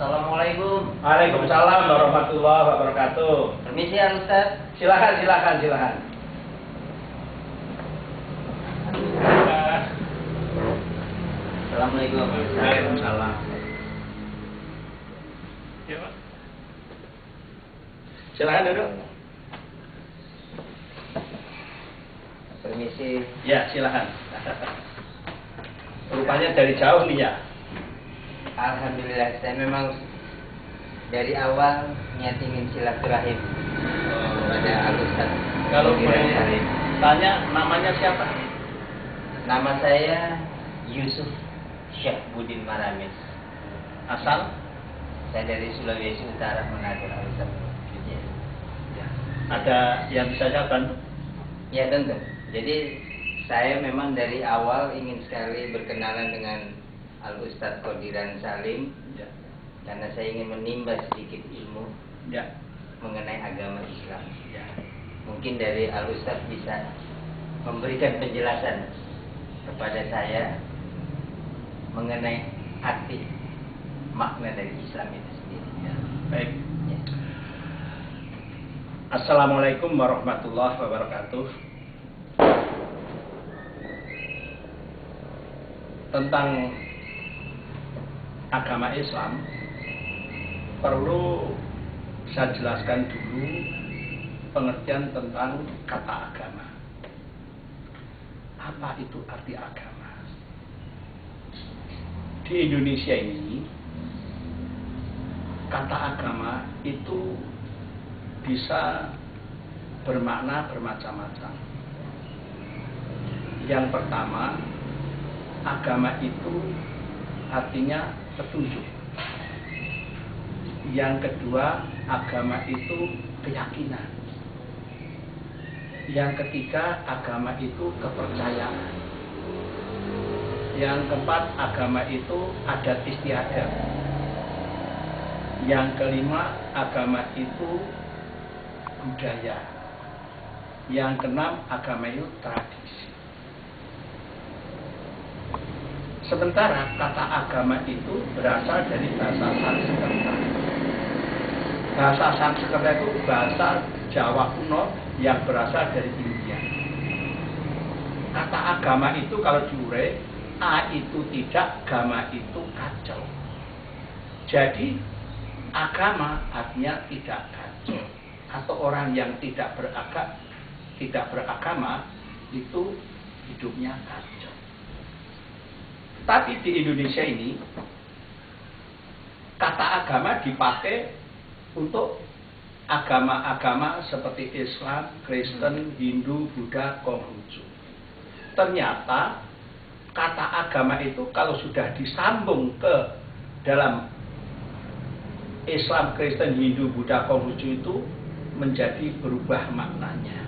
Assalamualaikum. Waalaikumsalam warahmatullahi wabarakatuh. Permisi ya Ustaz. Silakan. Assalamualaikum. Waalaikumsalam. Ya, Pak. Silakan duduk. Permisi. Ya, silakan. Rupanya dari jauh nih ya. Alhamdulillah, saya memang dari awal niat ingin silaturahim kepada Al-Ustaz. Kalau Qodiran boleh Salim. tanya, namanya siapa? Nama saya Yusuf Syahbudin Maramis. Asal? Saya dari Sulawesi Utara, Manado, Al-Ustaz. Ya. Ya. Ada yang bisa saya bantu? Ya tentu. Jadi saya memang dari awal ingin sekali berkenalan dengan Al-Ustaz Qodiran Salim, Ya. karena saya ingin menimba sedikit ilmu Ya. mengenai agama Islam. Ya. Mungkin dari Al-Ustaz bisa memberikan penjelasan kepada saya mengenai arti makna dari Islam itu sendiri. Ya. Baik. Ya. Assalamualaikum warahmatullahi wabarakatuh. Tentang agama Islam perlu saya jelaskan dulu pengertian tentang kata agama. Apa itu arti agama? Di Indonesia ini kata agama itu bisa bermakna bermacam-macam. Yang pertama, agama itu artinya petunjuk. Yang kedua, agama itu keyakinan. Yang ketiga, agama itu kepercayaan. Yang keempat, agama itu adat istiadat. Yang kelima, agama itu budaya. Yang keenam, agama itu tradisi. Sementara kata agama itu berasal dari bahasa Sanskerta. Bahasa Sanskerta itu bahasa Jawa kuno yang berasal dari India. Kata agama itu kalau diurai, A itu tidak, gama itu kacau. Jadi agama artinya tidak kacau, atau orang yang tidak beragama itu hidupnya kacau. Tapi di Indonesia ini kata agama dipakai untuk agama-agama seperti Islam, Kristen, Hindu, Buddha, Konghucu. Ternyata kata agama itu kalau sudah disambung ke dalam Islam, Kristen, Hindu, Buddha, Konghucu itu menjadi berubah maknanya.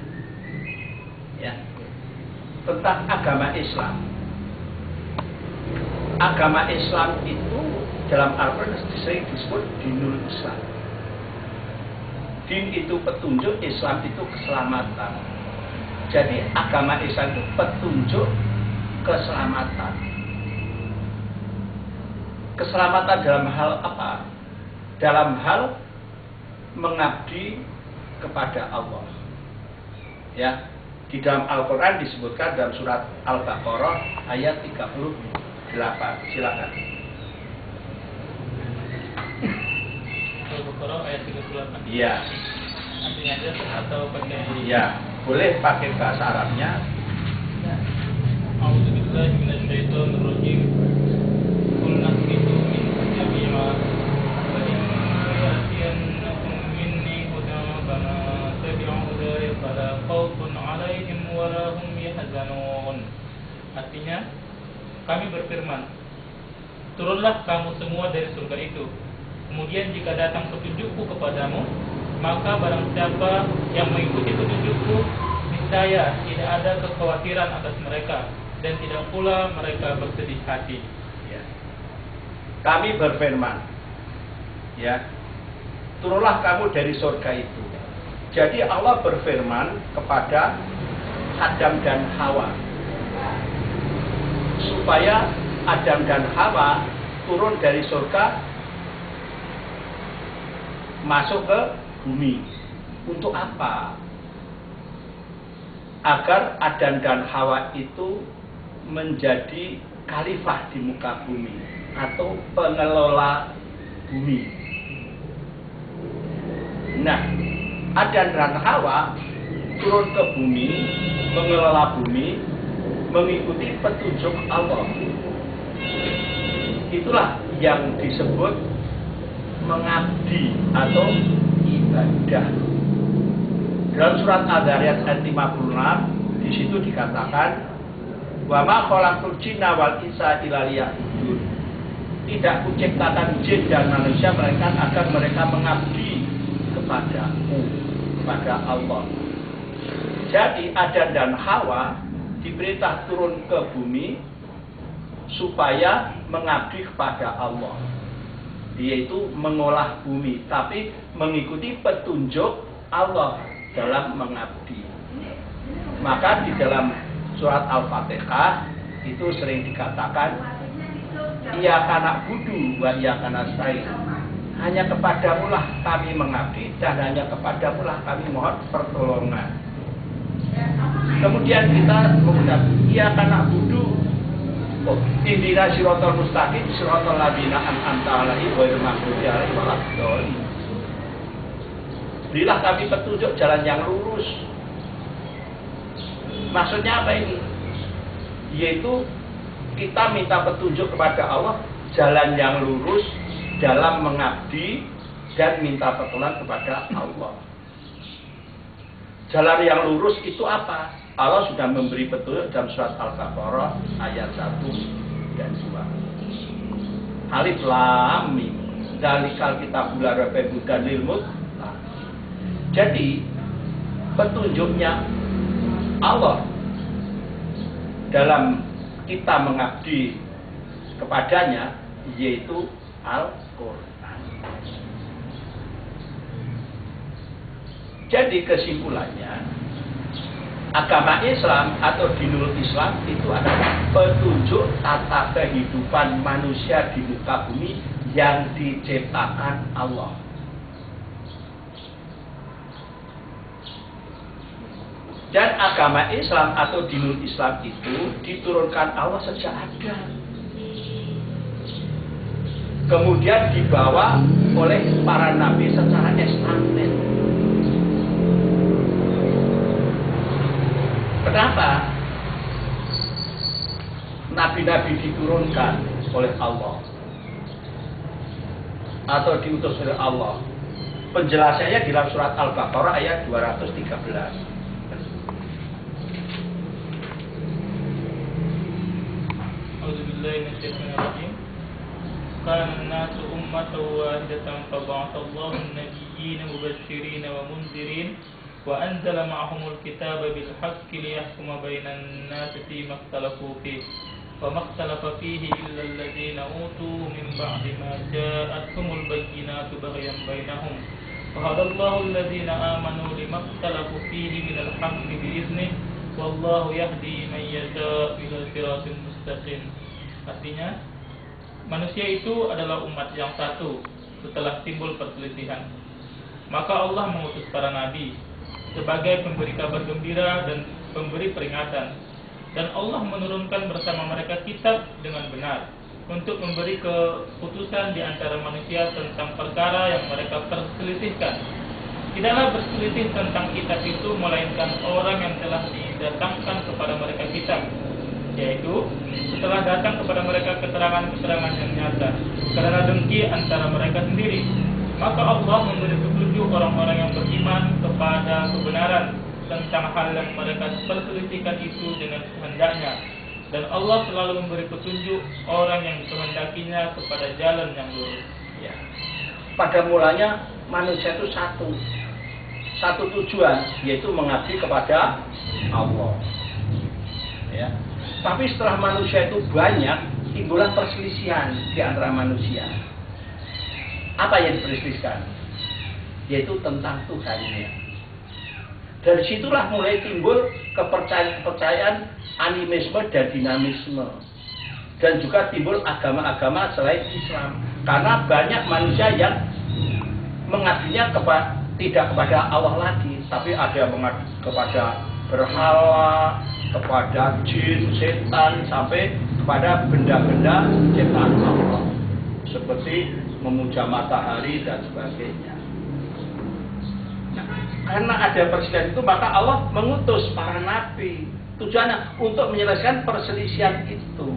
Ya. Tentang agama Islam. Agama Islam itu dalam Al-Quran sering disebut dinul Islam. Din itu petunjuk, Islam itu keselamatan. Jadi agama Islam itu petunjuk keselamatan. Keselamatan dalam hal apa? Dalam hal mengabdi kepada Allah. Ya, di dalam Al-Quran disebutkan dalam surat Al-Baqarah ayat 38. Silakan. Al-Baqarah ayat 38. Iya. Artinya aja atau pakai? Iya, boleh pakai bahasa Arabnya. A'udzubillahi minasyaitonir rajim. Qul nahbitu minhu jami'a wa imma ya'tiyannakum minni hudan fama tabi'u hudaya fala khawfun 'alaihim wa la hum yahzanun. Artinya, kami berfirman, turunlah kamu semua dari surga itu. Kemudian jika datang petunjukku kepadamu, maka barang siapa yang mengikuti petunjukku, niscaya tidak ada kekhawatiran atas mereka, dan tidak pula mereka bersedih hati. Ya. Kami berfirman, ya, turunlah kamu dari surga itu. Jadi Allah berfirman kepada Adam dan Hawa, supaya Adam dan Hawa turun dari surga masuk ke bumi. Untuk apa? Agar Adam dan Hawa itu menjadi khalifah di muka bumi atau pengelola bumi. Nah, Adam dan Hawa turun ke bumi, mengelola bumi, mengikuti petunjuk Allah. Itulah yang disebut mengabdi atau ibadah. Dalam surat Al-Zariyat ayat 56 di situ dikatakan, wa ma khalaqtul jinna wal insa illa liya'budun. Tidak kuciptakan jin dan manusia melainkan agar mereka mengabdi kepadaku, kepada Allah. Jadi Adam dan Hawa diperintah turun ke bumi supaya mengabdi kepada Allah, yaitu mengolah bumi, tapi mengikuti petunjuk Allah dalam mengabdi. Maka di dalam surat Al-Fatihah itu sering dikatakan, iyyaka na'budu wa iyyaka nasta'in. Hanya kepadamulah kami mengabdi dan hanya kepadamulah kami mohon pertolongan. Kemudian kita menggunakan iyyaka na'budu, ihdina siratal mustaqim siratal ladzina an'amta 'alaihim ghairil maghdubi 'alaihim waladdallin. Berilah kami petunjuk jalan yang lurus. Maksudnya apa ini? Yaitu kita minta petunjuk kepada Allah jalan yang lurus dalam mengabdi dan minta pertolongan kepada Allah. Jalan yang lurus itu apa? Allah sudah memberi petunjuk dalam surat Al-Baqarah ayat 1 dan 2. Alif Lam Mim. Dzalikal kitabul la raiba fihi hudan lil muttaqin. Jadi petunjuknya Allah dalam kita mengabdi kepadanya yaitu Al-Quran. Jadi kesimpulannya, agama Islam atau dinul Islam itu adalah petunjuk tata kehidupan manusia di muka bumi yang diciptakan Allah. Dan agama Islam atau dinul Islam itu diturunkan Allah sejak Adam. Kemudian dibawa oleh para nabi secara estafet. Kenapa nabi-nabi diturunkan oleh Allah atau diutus oleh Allah? Penjelasannya di dalam surat Al-Baqarah ayat 213. كان الناس أمة واحدة فبعث الله النبيين مبشرين ومنذرين وأنزل معهم الكتاب بالحق ليحكم بين الناس فيما اختلفوا فيه وما اختلف فيه إلا الذين أوتوا من بعد ما جاءتهم البينات بغيا بينهم وهدى الله الذين آمنوا لما اختلفوا فيه من الحق بإذنه والله يهدي من يشاء إلى صراط مستقيم. Artinya, manusia itu adalah umat yang satu setelah timbul perselisihan. Maka Allah mengutus para nabi sebagai pemberi kabar gembira dan pemberi peringatan. Dan Allah menurunkan bersama mereka kitab dengan benar untuk memberi keputusan di antara manusia tentang perkara yang mereka perselisihkan. Tidaklah berselisih tentang kitab itu melainkan orang yang telah didatangkan kepada mereka kitab, yaitu setelah datang kepada mereka keterangan-keterangan yang nyata karena dengki antara mereka sendiri. Maka Allah memberi petunjuk orang-orang yang beriman kepada kebenaran tentang hal yang mereka perselisihkan itu dengan kehendaknya. Dan Allah selalu memberi petunjuk orang yang dikehendakinya kepada jalan yang lurus. Ya. Pada mulanya manusia itu satu tujuan, yaitu mengabdi kepada Allah. Ya. Tapi setelah manusia itu banyak, timbullah perselisihan di antara manusia. Apa yang diperselisihkan? Yaitu tentang Tuhannya. Dari situlah mulai timbul kepercayaan animisme dan dinamisme. Dan juga timbul agama-agama selain Islam. Karena banyak manusia yang mengabdinya tidak kepada Allah lagi, tapi ada yang mengabdi kepada berhala, kepada jin, setan, sampai kepada benda-benda ciptaan Allah, seperti memuja matahari dan sebagainya. Nah, karena ada perselisihan itu, maka Allah mengutus para nabi. Tujuannya untuk menyelesaikan perselisihan itu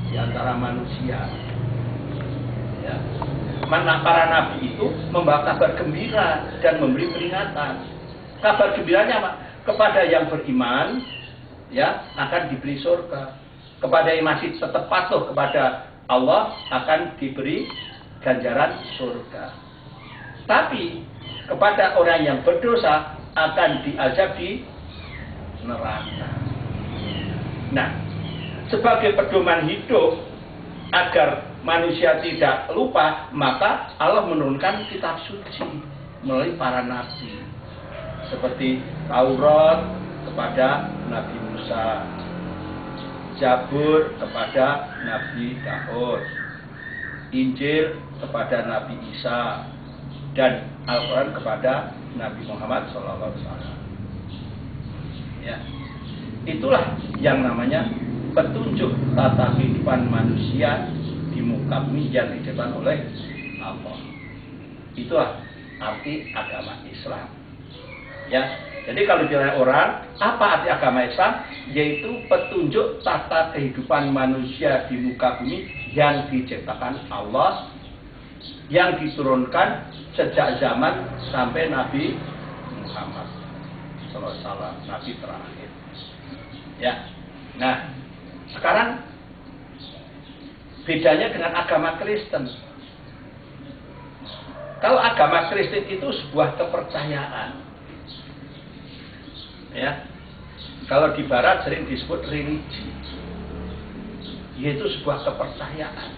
di antara manusia. Ya. Mana para nabi itu membawa kabar gembira dan memberi peringatan. Kabar gembiranya apa? Kepada yang beriman, ya, akan diberi surga. Kepada yang masih tetap patuh kepada Allah akan diberi ganjaran surga. Tapi kepada orang yang berdosa akan diazab di neraka. Nah, sebagai pedoman hidup agar manusia tidak lupa, maka Allah menurunkan kitab suci melalui para nabi, seperti Taurat kepada Nabi Musa, Zabur kepada Nabi Daud, Injil kepada Nabi Isa, dan Al-Quran kepada Nabi Muhammad SAW. Ya, itulah yang namanya petunjuk tata kehidupan manusia di muka bumi yang diciptakan oleh Allah. Itulah arti agama Islam. Ya, jadi kalau ditanya orang, apa arti agama Islam? Yaitu petunjuk tata kehidupan manusia di muka bumi yang diciptakan Allah, yang diturunkan sejak zaman sampai Nabi Muhammad SAW, Nabi terakhir. Ya, nah sekarang bedanya dengan agama Kristen. Kalau agama Kristen itu sebuah kepercayaan, ya. Kalau di Barat sering disebut religi, yaitu sebuah kepercayaan.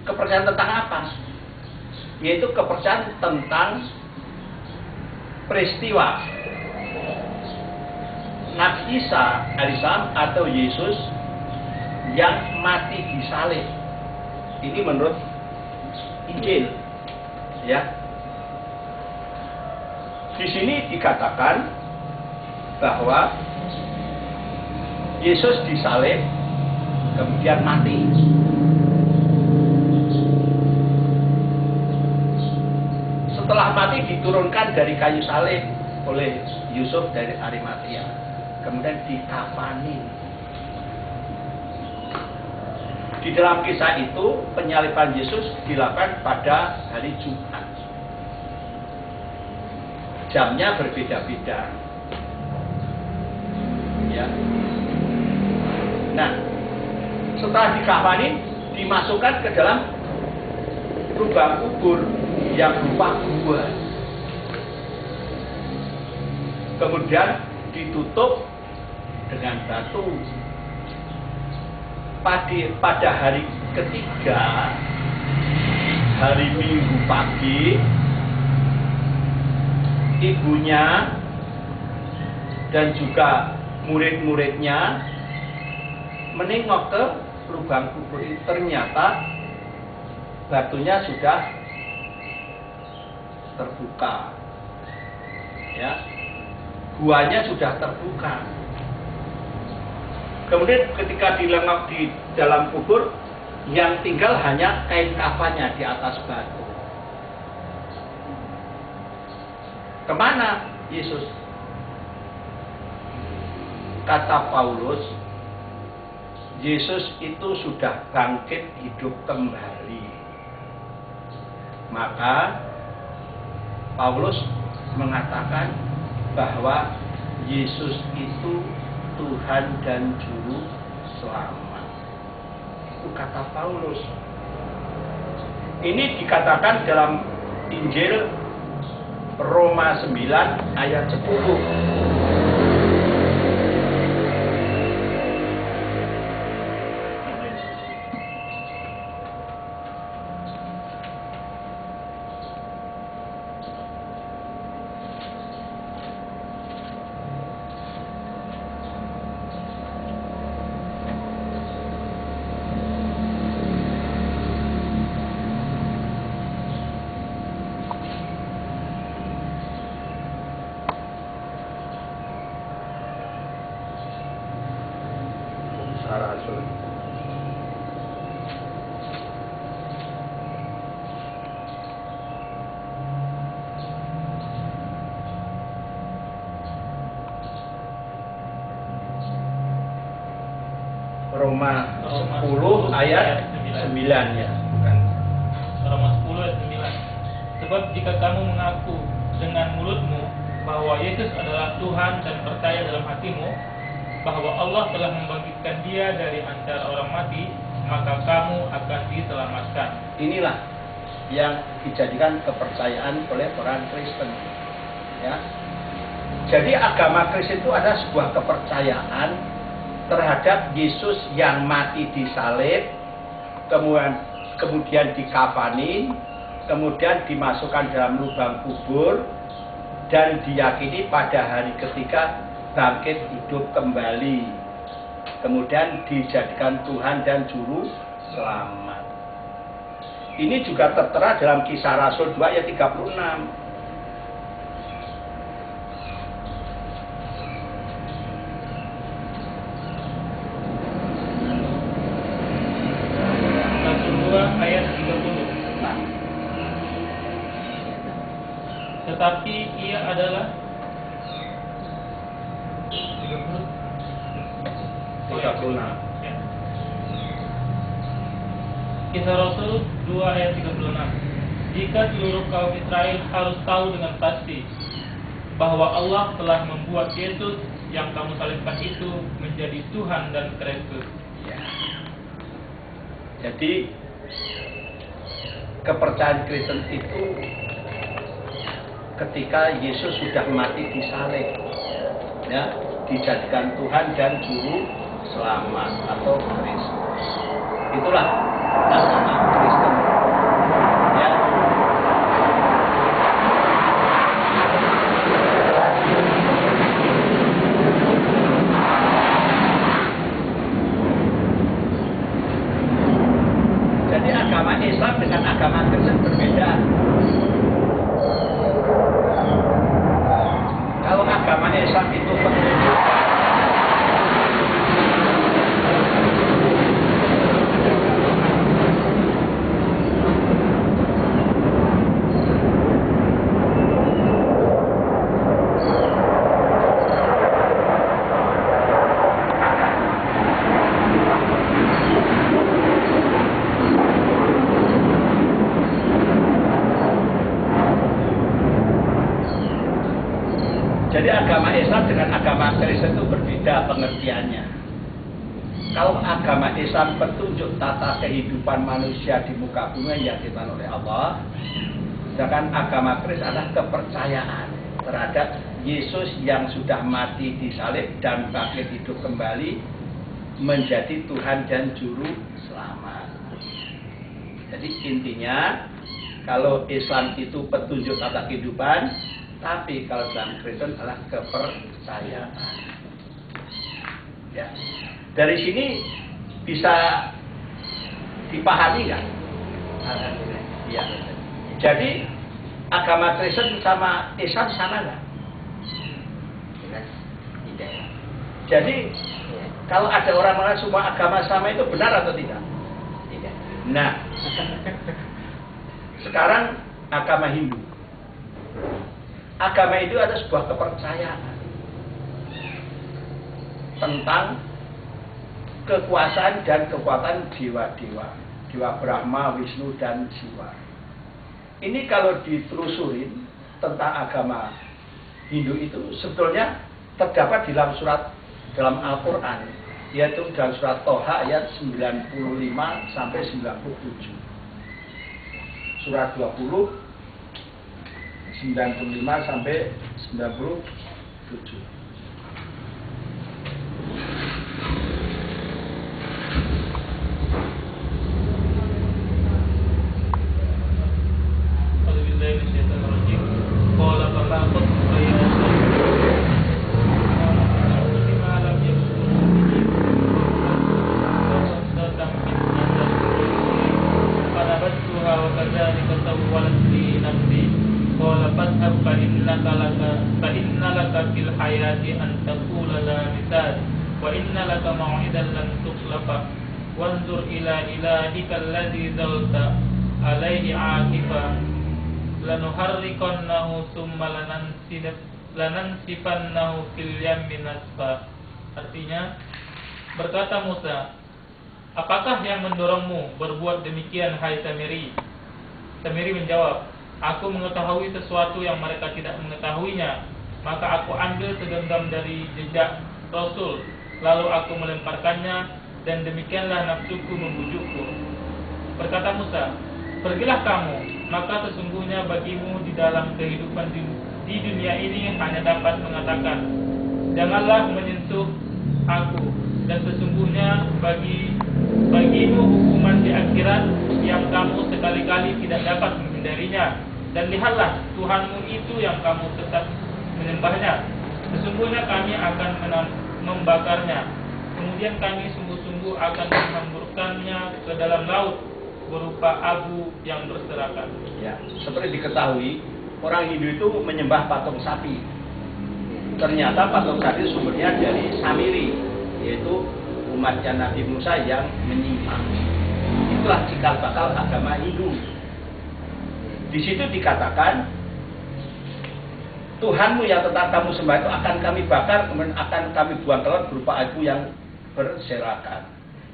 Kepercayaan tentang apa? Yaitu kepercayaan tentang peristiwa Nabi Isa alaihissalam atau Yesus yang mati di salib. Ini menurut Injil, ya. Di sini dikatakan bahwa Yesus disalib kemudian mati. Setelah mati diturunkan dari kayu salib oleh Yusuf dari Arimatia, kemudian dikafani. Di dalam kisah itu penyaliban Yesus dilakukan pada hari Jumat. Jamnya berbeda-beda. Ya. Nah, setelah dikafani dimasukkan ke dalam lubang kubur yang berupa gua. Kemudian ditutup dengan batu. Pada hari ketiga, hari Minggu pagi, ibunya dan juga murid-muridnya menengok ke lubang kubur itu. Ternyata batunya sudah terbuka, ya, guanya sudah terbuka. Kemudian ketika dilengok di dalam kubur, yang tinggal hanya kain kafannya di atas batu. Kemana Yesus? Kata Paulus, Yesus itu sudah bangkit hidup kembali. Maka Paulus mengatakan bahwa Yesus itu Tuhan dan Juru Selamat. Itu kata Paulus. Ini dikatakan dalam Injil Roma 9 ayat 10. Roma 10 ayat 9 ya. Bukan. Roma 10 ayat 9. Sebab jika kamu mengaku dengan mulutmu bahwa Yesus adalah Tuhan dan percaya dalam hatimu bahwa Allah telah membangkitkan Dia dari antara orang mati, maka kamu akan diselamatkan. Inilah yang dijadikan kepercayaan oleh orang Kristen. Ya. Jadi agama Kristen itu ada sebuah kepercayaan terhadap Yesus yang mati di salib, kemudian dikafani, kemudian dimasukkan dalam lubang kubur, dan diyakini pada hari ketiga bangkit hidup kembali, kemudian dijadikan Tuhan dan Juru Selamat. Ini juga tertera dalam Kisah Rasul 2 ayat 36. Tetapi ia adalah 36. Ya. Kisah Rasul 2 ayat 36. Jika seluruh kaum Israel harus tahu dengan pasti bahwa Allah telah membuat Yesus yang kamu salibkan itu menjadi Tuhan dan Kristus. Ya. Jadi kepercayaan Kristen itu ketika Yesus sudah mati di salib, ya, dijadikan Tuhan dan Juru Selamat atau Kristus. Itulah agama Kristen. Ya. Jadi agama Islam dengan agama Kristen berbeda. Kalau agama Islam itu petunjuk, jadi agama Islam dengan agama Kristen itu berbeda pengertiannya. Kalau agama Islam petunjuk tata kehidupan manusia di muka bumi yang diajarkan oleh Allah, sedangkan agama Kristen adalah kepercayaan terhadap Yesus yang sudah mati di salib dan bangkit hidup kembali menjadi Tuhan dan Juru Selamat. Jadi intinya, kalau Islam itu petunjuk tata kehidupan, tapi kalau dalam Kristen adalah kepercayaan. Ya. Dari sini bisa dipahami nggak? Alhamdulillah. Ya. Jadi agama Kristen sama Islam sama nggak? Jelas tidak. Jadi Ya, kalau ada orang mengatakan semua agama sama itu benar atau tidak? tidak. Nah, sekarang agama Hindu. Agama itu ada sebuah kepercayaan tentang kekuasaan dan kekuatan dewa-dewa, Dewa Brahma, Wisnu, dan Siwa. Ini kalau ditelusurin tentang agama Hindu itu sebetulnya terdapat dalam Al-Quran, yaitu dalam surat Toha ayat 95 sampai 97. Surat 20 95 sampai 97. Wanzur ila ilahika alladzi zalta alaihi akifa lanuharriqannahu thumma lanansifannahu fil yammi nasfa. Artinya, berkata Musa, apakah yang mendorongmu berbuat demikian, hai Samiri? Samiri menjawab, aku mengetahui sesuatu yang mereka tidak mengetahuinya, maka aku ambil segenggam dari jejak Rasul, lalu aku melemparkannya, dan demikianlah nafsuku membujukku. Berkata Musa, pergilah kamu, maka sesungguhnya bagimu di dalam kehidupan di dunia ini hanya dapat mengatakan, janganlah menyentuh aku, dan sesungguhnya bagimu hukuman di akhirat yang kamu sekali-kali tidak dapat menghindarinya. Dan lihatlah Tuhanmu itu yang kamu tetap menyembahnya. Sesungguhnya kami akan membakarnya, kemudian kami sungguh-sungguh akan menghamburkannya ke dalam laut berupa abu yang berserakan. Ya, seperti diketahui, orang Hindu itu menyembah patung sapi. Ternyata patung sapi sumbernya dari Samiri, yaitu umatnya Nabi Musa yang menyimpang. Itulah cikal bakal agama Hindu. Di situ dikatakan, Tuhanmu yang tetap kamu sembah itu akan kami bakar, kemudian akan kami buang ke laut berupa abu yang berserakan.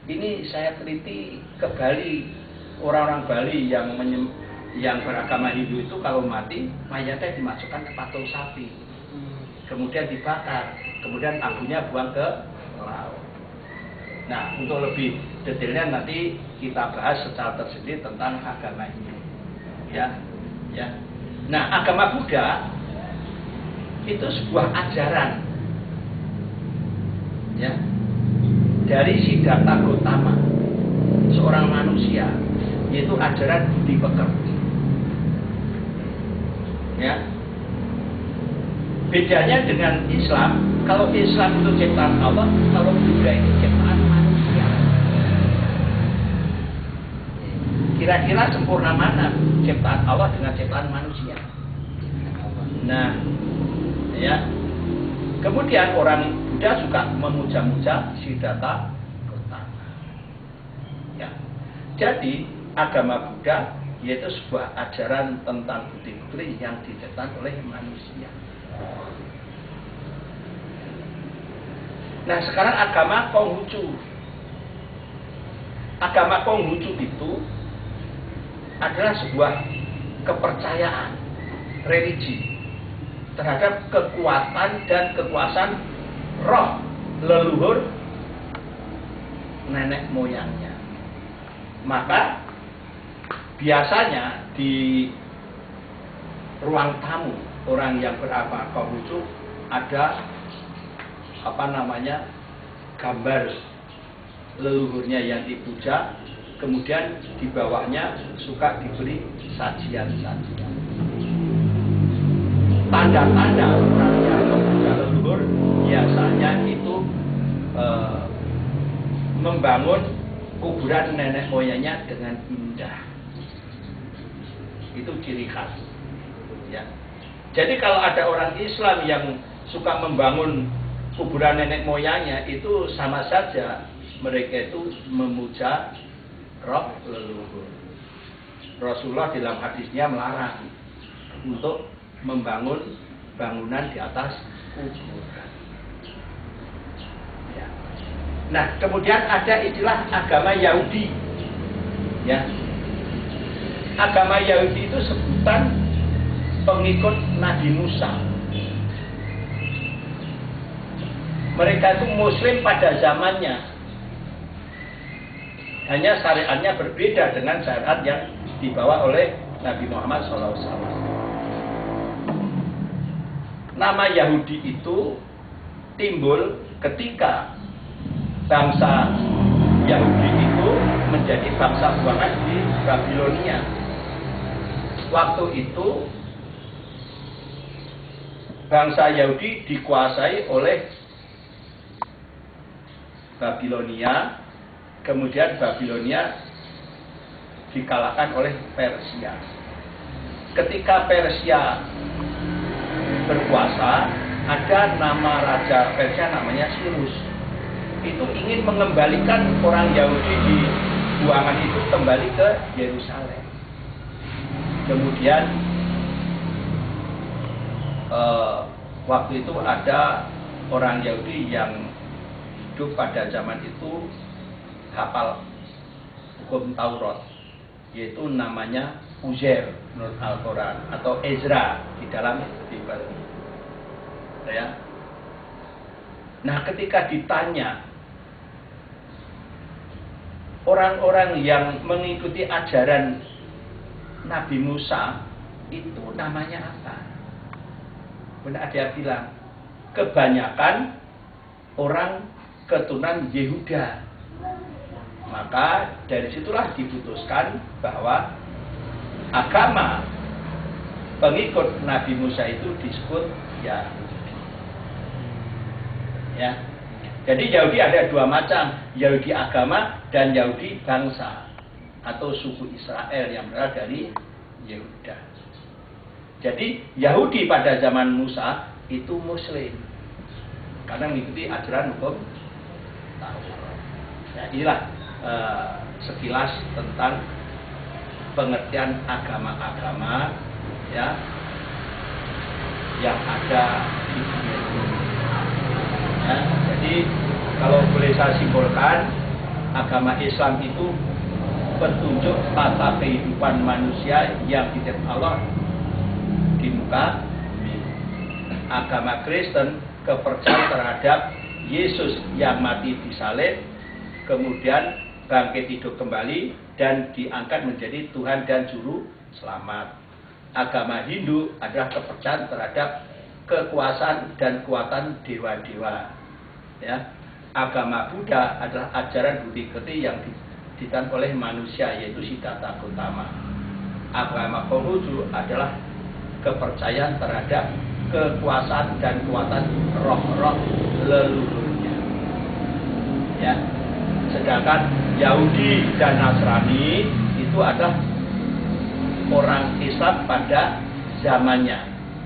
Ini saya teliti ke Bali. Orang-orang Bali yang beragama Hindu itu kalau mati, mayatnya dimasukkan ke patung sapi, kemudian dibakar, kemudian abunya buang ke laut. Nah, untuk lebih detailnya nanti kita bahas secara tersendiri tentang agama Hindu. Ya. Nah, agama Buddha itu sebuah ajaran, ya, dari Siddhartha Gautama, seorang manusia, yaitu ajaran budi pekerti. Ya. Bedanya dengan Islam, kalau Islam itu ciptaan Allah, kalau Buddha itu ciptaan manusia. Kira-kira sempurna mana ciptaan Allah dengan ciptaan manusia? Nah, ya. Kemudian orang Buddha suka memuja-muja Siddhartha Gautama. Ya. Jadi agama Buddha yaitu sebuah ajaran tentang budi pekerti yang diciptakan oleh manusia. Nah, sekarang agama Konghucu. Agama Konghucu itu adalah sebuah kepercayaan religi terhadap kekuatan dan kekuasaan roh leluhur nenek moyangnya. Maka biasanya di ruang tamu orang yang beragama Konghucu ada gambar leluhurnya yang dipuja, kemudian di bawahnya suka diberi sajian-sajian. Tanda-tanda orang yang memuja leluhur biasanya itu membangun kuburan nenek moyangnya dengan indah. Itu ciri khas. Ya. Jadi kalau ada orang Islam yang suka membangun kuburan nenek moyangnya, itu sama saja mereka itu memuja roh leluhur. Rasulullah dalam hadisnya melarang untuk membangun bangunan di atas kuburan. Ya. Nah, kemudian ada istilah agama Yahudi. Ya. Agama Yahudi itu sebutan pengikut Nabi Musa. Mereka itu Muslim pada zamannya. Hanya syariatnya berbeda dengan syariat yang dibawa oleh Nabi Muhammad SAW. Nama Yahudi itu timbul ketika bangsa Yahudi itu menjadi bangsa buangan di Babilonia. Waktu itu bangsa Yahudi dikuasai oleh Babilonia, kemudian Babilonia dikalahkan oleh Persia. Ketika Persia berkuasa, ada nama raja Persia namanya Cyrus. Itu ingin mengembalikan orang Yahudi di buangan itu kembali ke Yerusalem. Kemudian waktu itu ada orang Yahudi yang hidup pada zaman itu hafal hukum Taurat, yaitu namanya Uzair menurut Al-Quran atau Ezra di dalam Bible. Ya. Nah, ketika ditanya orang-orang yang mengikuti ajaran Nabi Musa itu namanya apa? Benar dia bilang kebanyakan orang keturunan Yehuda. Maka dari situlah diputuskan bahwa agama pengikut Nabi Musa itu disebut Yahudi. Ya. Jadi Yahudi ada dua macam, Yahudi agama dan Yahudi bangsa atau suku Israel yang berasal dari Yehuda. Jadi Yahudi pada zaman Musa itu Muslim karena mengikuti ajaran hukum Taurat. Ya, inilah sekilas tentang pengertian agama-agama ya yang ada di dunia ini. Ya, jadi kalau boleh saya simpulkan, agama Islam itu petunjuk tata kehidupan manusia yang dititip Allah di muka bumi. Agama Kristen kepercayaan terhadap Yesus yang mati di salib, kemudian bangkit hidup kembali dan diangkat menjadi Tuhan dan Juru Selamat. Agama Hindu adalah kepercayaan terhadap kekuasaan dan kekuatan dewa-dewa. Ya. Agama Buddha adalah ajaran budi pekerti yang didirikan oleh manusia, yaitu Siddhartha Gautama. Agama Konghucu adalah kepercayaan terhadap kekuasaan dan kekuatan roh-roh leluhurnya. Ya. Sedangkan Yahudi dan Nasrani itu adalah orang Islam pada zamannya.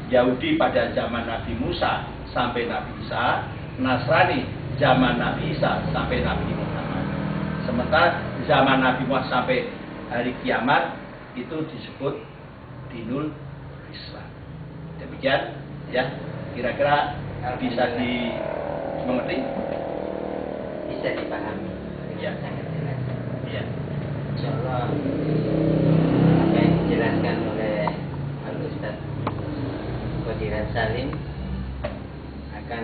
Yahudi pada zaman Nabi Musa sampai Nabi Isa, Nasrani zaman Nabi Isa sampai Nabi Muhammad. Sementara zaman Nabi Muhammad sampai hari kiamat itu disebut Dinul Islam. Demikian ya, kira-kira bisa dimengerti? Bisa dipahami. Ya. Sangat jelas. Ya. Insyaallah apa yang dijelaskan oleh Al-Ustaz Qadirat Salim akan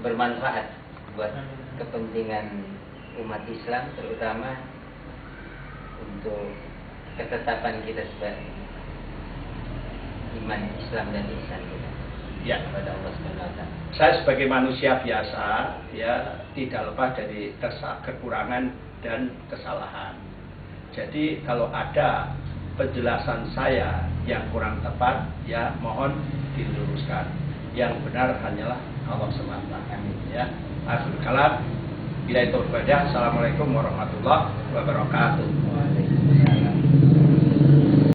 bermanfaat buat kepentingan umat Islam, terutama untuk ketetapan kita sebagai iman Islam dan ihsan kita. Ya, kepada Allah Subhanahu wa taala. Saya sebagai manusia biasa ya tidak lepas dari kekurangan dan kesalahan. Jadi kalau ada penjelasan saya yang kurang tepat ya mohon diluruskan. Yang benar hanyalah Allah semata. Amin. Ya. Akhirul kalam. Bila itu Assalamualaikum warahmatullahi wabarakatuh. Waalaikumsalam.